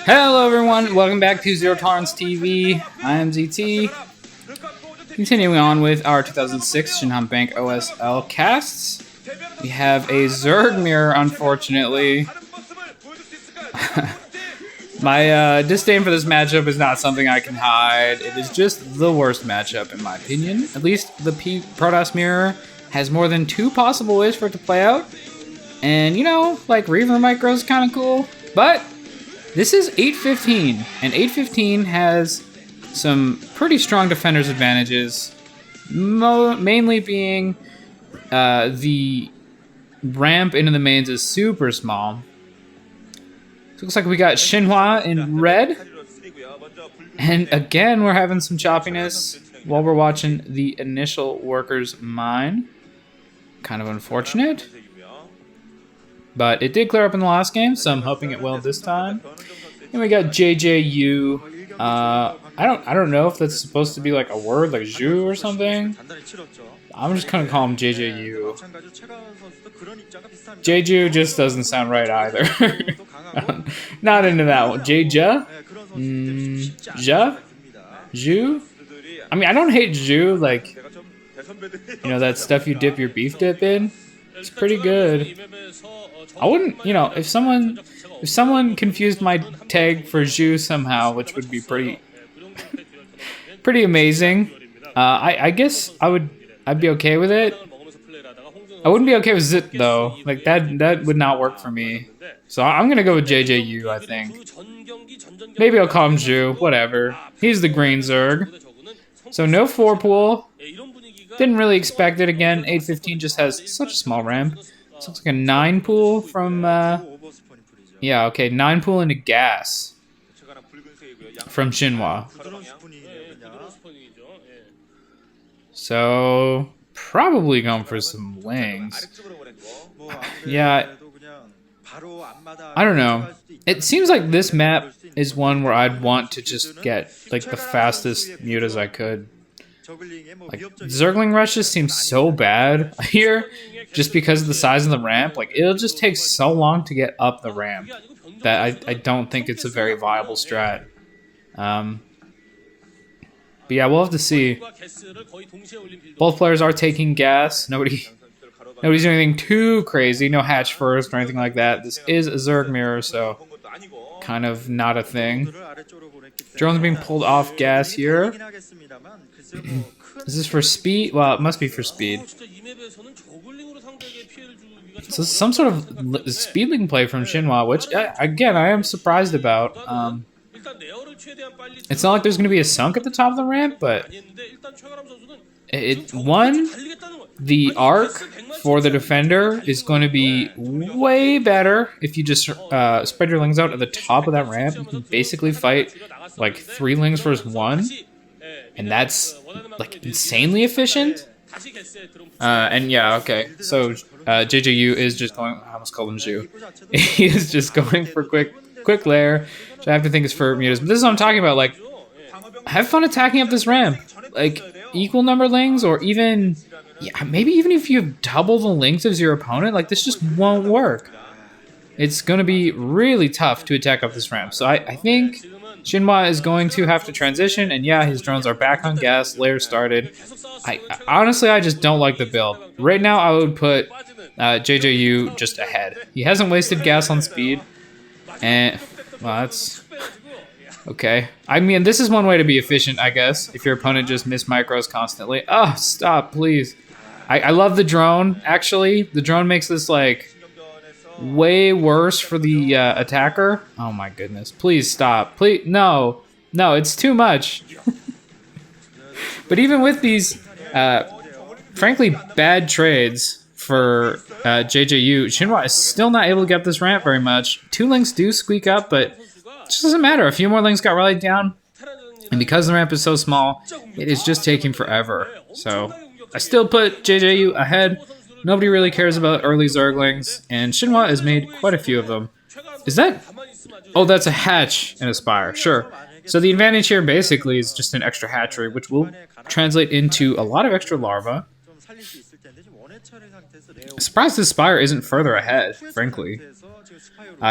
Hello everyone, welcome back to Zero Tolerance TV. I am ZT. Continuing on with our 2006 Shinhan Bank OSL casts. We have a Zerg mirror, unfortunately. My disdain for this matchup is not something I can hide. It is just the worst matchup in my opinion. At least the Protoss mirror has more than 2 possible ways for it to play out. And you know, like Reaver Micro is kind of cool, but this is 815, and 815 has some pretty strong defender's advantages, mainly being the ramp into the mains is super small. So it looks like we got ShinHwA in red, and again we're having some choppiness while we're watching the initial workers mine. Kind of unfortunate. But it did clear up in the last game, so I'm hoping it will this time. And we got JJU. I don't know if that's supposed to be like a word, like Zhu or something. I'm just gonna call him JJU. JJU just doesn't sound right either. Not into that one. JJ? Ja? Zhu? I mean, I don't hate Zhu, like, you know, that stuff you dip your beef dip in. It's pretty good. I wouldn't, you know, if someone confused my tag for Zhu somehow, which would be pretty amazing. I guess I'd be okay with it. I wouldn't be okay with Zit though. Like that would not work for me. So I'm gonna go with JJU, I think. Maybe I'll call him Zhu, whatever. He's the green Zerg. So no 4-pool. Didn't really expect it again. 815 just has such a small ramp. This looks like a 9-pool from, yeah, okay, 9-pool into gas from ShinHwA. So, probably going for some wings. Yeah, I don't know. It seems like this map is one where I'd want to just get, like, the fastest mutas I could. Like, Zergling rushes seem so bad here just because of the size of the ramp. Like, it'll just take so long to get up the ramp that I don't think it's a very viable strat. But yeah, we'll have to see. Both players are taking gas. Nobody's doing anything too crazy. No hatch first or anything like that. This is a Zerg mirror, so kind of not a thing. Drones being pulled off gas here. Is this for speed? Well, it must be for speed. So some sort of speedling play from ShinHwA, which, again, I am surprised about. It's not like there's going to be a sunk at the top of the ramp, but the arc for the defender is going to be way better if you just spread your lings out at the top of that ramp. You can basically fight like 3 lings versus 1. And that's, like, insanely efficient. And yeah, okay. So, JJU is just going... I almost called him Zhu. He is just going for quick lair, which I have to think is for mutas. But this is what I'm talking about. Like, have fun attacking up this ramp. Like, equal number lings, or even... Yeah, maybe even if you have double the length of your opponent, like, this just won't work. It's going to be really tough to attack up this ramp. So I think... ShinHwA is going to have to transition, and yeah, his drones are back on gas, lair started. Honestly, I just don't like the build. Right now, I would put JJU just ahead. He hasn't wasted gas on speed, and, well, that's okay. I mean, this is one way to be efficient, I guess, if your opponent just miss micros constantly. Oh, stop, please. I love the drone, actually. The drone makes this, like, way worse for the attacker. Oh my goodness. Please stop. Please. No. No, it's too much. But even with these, frankly, bad trades for JJU, ShinHwA is still not able to get up this ramp very much. 2 links do squeak up, but it just doesn't matter. A few more links got rallied down. And because the ramp is so small, it is just taking forever. So I still put JJU ahead. Nobody really cares about early Zerglings, and ShinHwA has made quite a few of them. Is that... Oh, that's a hatch and a spire. Sure. So the advantage here basically is just an extra hatchery, which will translate into a lot of extra larvae. Surprised this spire isn't further ahead, frankly.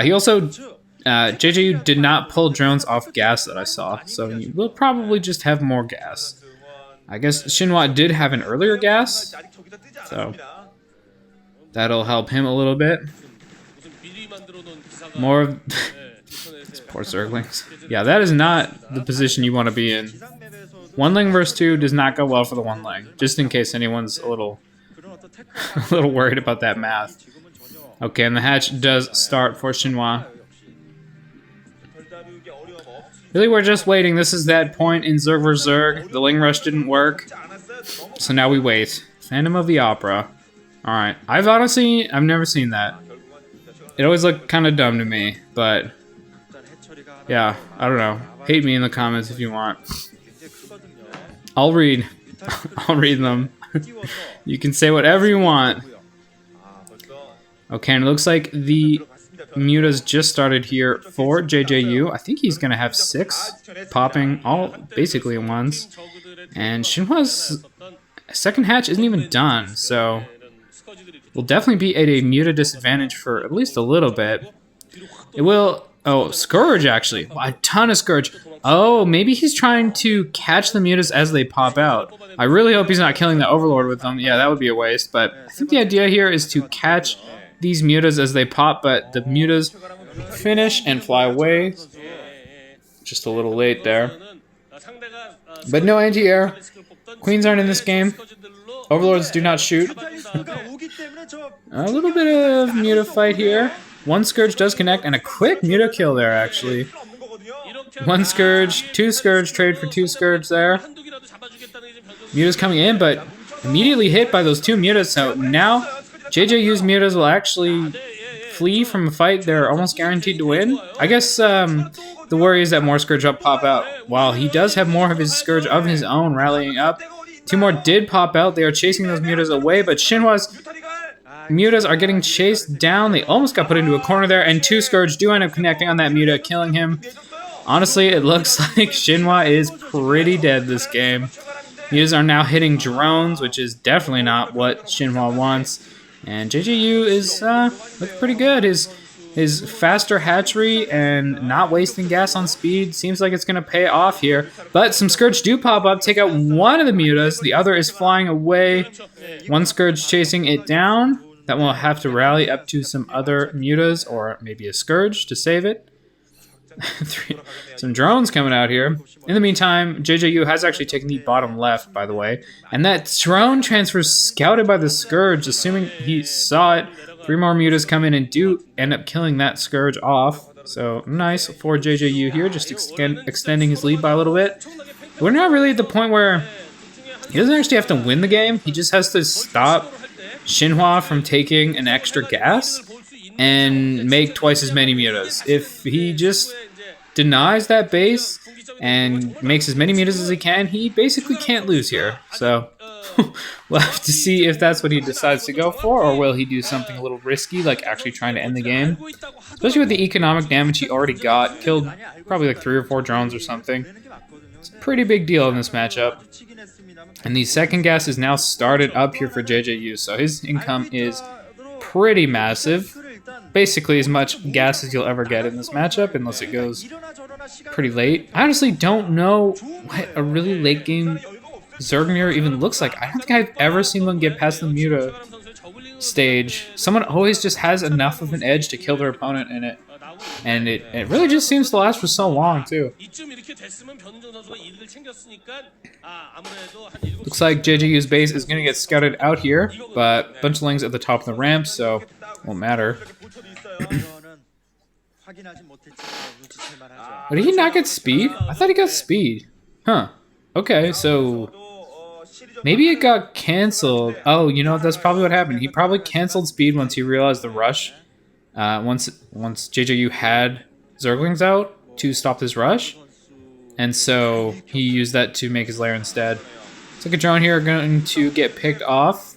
He also JJU did not pull drones off gas that I saw, so you will probably just have more gas. I guess ShinHwA did have an earlier gas, so that'll help him a little bit. More of poor Zerglings. Yeah, that is not the position you want to be in. One lane versus two does not go well for the one lane, just in case anyone's a little worried about that math. Okay, and the hatch does start for ShinHwA. Really, we're just waiting. This is that point in Zerg vs. Zerg. The Ling Rush didn't work, so now we wait. Phantom of the Opera. Alright, I've never seen that. It always looked kind of dumb to me, but yeah, I don't know. Hate me in the comments if you want. I'll read. I'll read them. You can say whatever you want. Okay, and it looks like the Muta's just started here for JJU. I think he's going to have 6 popping all basically at once. And ShinHwA's second hatch isn't even done, so we'll definitely be at a Muta disadvantage for at least a little bit. It will... Oh, Scourge, actually. A ton of Scourge. Oh, maybe he's trying to catch the Mutas as they pop out. I really hope he's not killing the Overlord with them. Yeah, that would be a waste. But I think the idea here is to catch these Mutas as they pop, but the Mutas finish and fly away. Just a little late there. But no anti-air. Queens aren't in this game. Overlords do not shoot. A little bit of Muta fight here. One Scourge does connect, and a quick Muta kill there, actually. One Scourge, 2 Scourge, trade for 2 Scourge there. Muta's coming in, but immediately hit by those 2 Mutas, so now JJU's Mutas will actually flee from a fight they're almost guaranteed to win. I guess the worry is that more Scourge up pop out. While he does have more of his Scourge of his own rallying up, 2 more did pop out. They are chasing those Mutas away, but ShinHwA's Mutas are getting chased down. They almost got put into a corner there, and 2 Scourge do end up connecting on that Muta, killing him. Honestly, it looks like ShinHwA is pretty dead this game. Mutas are now hitting drones, which is definitely not what ShinHwA wants. And JJU is looking pretty good. His faster hatchery and not wasting gas on speed seems like it's going to pay off here. But some Scourge do pop up, take out one of the Mutas. The other is flying away. One Scourge chasing it down. That will have to rally up to some other Mutas or maybe a Scourge to save it. Some drones coming out here. In the meantime, JJU has actually taken the bottom left, by the way. And that drone transfer scouted by the Scourge, assuming he saw it. 3 more Mutas come in and do end up killing that Scourge off. So nice for JJU here, just extending his lead by a little bit. We're not really at the point where he doesn't actually have to win the game. He just has to stop ShinHwA from taking an extra gas and make twice as many Mutas. If he just denies that base and makes as many Mutas as he can, he basically can't lose here. So we'll have to see if that's what he decides to go for, or will he do something a little risky, like actually trying to end the game. Especially with the economic damage he already got. Killed probably like 3 or 4 drones or something. It's a pretty big deal in this matchup. And the second gas is now started up here for JJU, so his income is pretty massive. Basically as much gas as you'll ever get in this matchup, unless it goes pretty late. I honestly don't know what a really late game Zergmir even looks like. I don't think I've ever seen one get past the Muta stage. Someone always just has enough of an edge to kill their opponent in it. And it really just seems to last for so long, too. Looks like JJU's base is going to get scouted out here, but a bunch of Lings at the top of the ramp, so won't matter. But did he not get speed? I thought he got speed. Huh. Okay, so maybe it got canceled. Oh, you know, that's probably what happened. He probably canceled speed once he realized the rush. Once JJU had Zerglings out to stop this rush. And so he used that to make his lair instead. It's like a drone here going to get picked off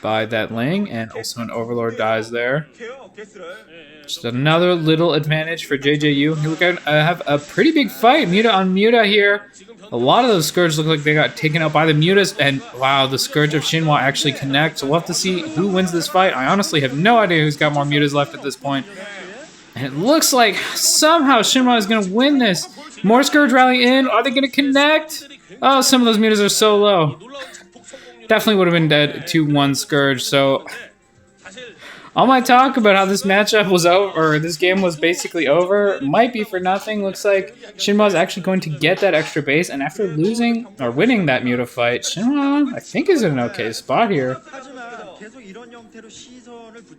by that Ling, and also an Overlord dies there. Just another little advantage for JJU. Here we're going to have a pretty big fight. Muta on Muta here. A lot of those Scourges look like they got taken out by the Mutas, and wow, the Scourge of ShinHwA actually connects. So we'll have to see who wins this fight. I honestly have no idea who's got more Mutas left at this point. And it looks like somehow ShinHwA is going to win this. More Scourge rally in. Are they going to connect? Oh, some of those mutas are so low. Definitely would have been dead to 1 Scourge. So all my talk about how this matchup was over, or this game was basically over, might be for nothing. Looks like ShinHwA is actually going to get that extra base. And after losing or winning that Muta fight, ShinHwA, I think, is in an okay spot here.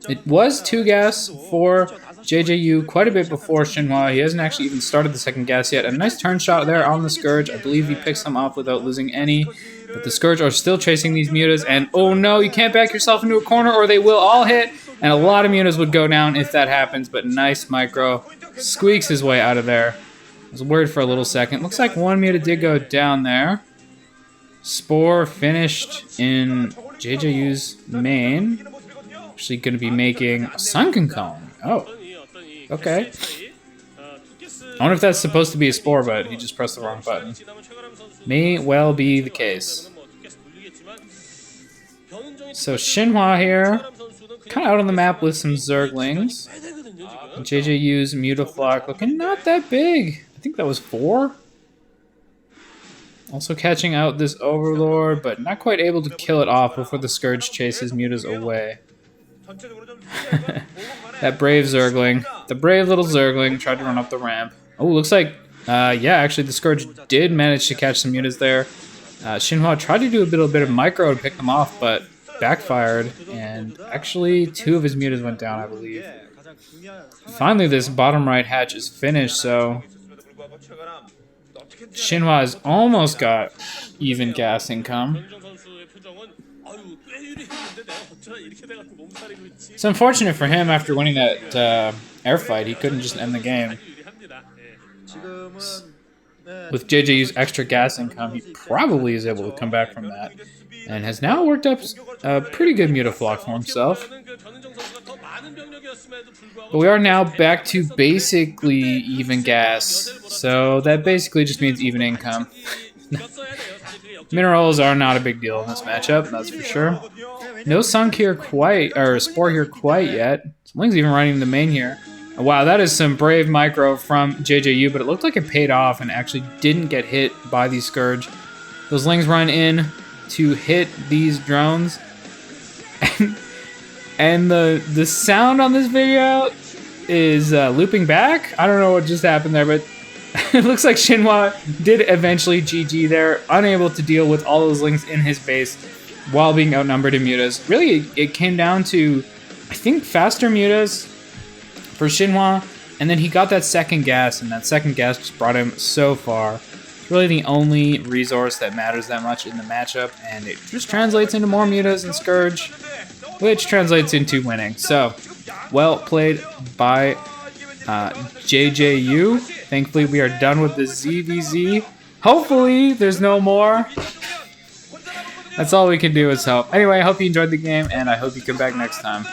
It was 2 gas for JJU quite a bit before ShinHwA. He hasn't actually even started the second gas yet. A nice turn shot there on the Scourge. I believe he picks them off without losing any. But the Scourge are still chasing these mutas. And oh no, you can't back yourself into a corner or they will all hit. And a lot of mutas would go down if that happens. But nice micro. Squeaks his way out of there. I was worried for a little second. Looks like 1 muta did go down there. Spore finished in JJU's main. Actually going to be making a Sunken Cone. Oh, okay. I wonder if that's supposed to be a Spore, but he just pressed the wrong button. May well be the case. So ShinHwA here, kind of out on the map with some Zerglings. JJU's Mutaflock looking not that big. I think that was 4. Also catching out this Overlord, but not quite able to kill it off before the Scourge chases mutas away. That brave Zergling. The brave little Zergling tried to run up the ramp. Oh, looks like, yeah, actually the Scourge did manage to catch some mutas there. ShinHwA tried to do a bit of micro to pick them off, but backfired. And actually 2 of his mutas went down, I believe. Finally, this bottom right hatch is finished, so ShinHwA has almost got even gas income. It's unfortunate for him after winning that air fight, he couldn't just end the game. With JJU's extra gas income, he probably is able to come back from that. And has now worked up a pretty good Mutaflock for himself. But we are now back to basically even gas. So that basically just means even income. Minerals are not a big deal in this matchup, that's for sure. No Sunk here quite, or Spore here quite yet. Ling's even running the main here. Wow, that is some brave micro from JJU, but it looked like it paid off and actually didn't get hit by the Scourge. Those Lings run in to hit these drones. And the sound on this video is looping back. I don't know what just happened there, but it looks like ShinHwA did eventually GG there, unable to deal with all those Lings in his base while being outnumbered in mutas. Really, it came down to, I think, faster mutas for ShinHwA, and then he got that second gas, and that second gas just brought him so far. It's really the only resource that matters that much in the matchup, and it just translates into more mutas and Scourge, which translates into winning. So, well played by JJU. Thankfully, we are done with the ZVZ. Hopefully, there's no more. That's all we can do is hope. Anyway, I hope you enjoyed the game, and I hope you come back next time.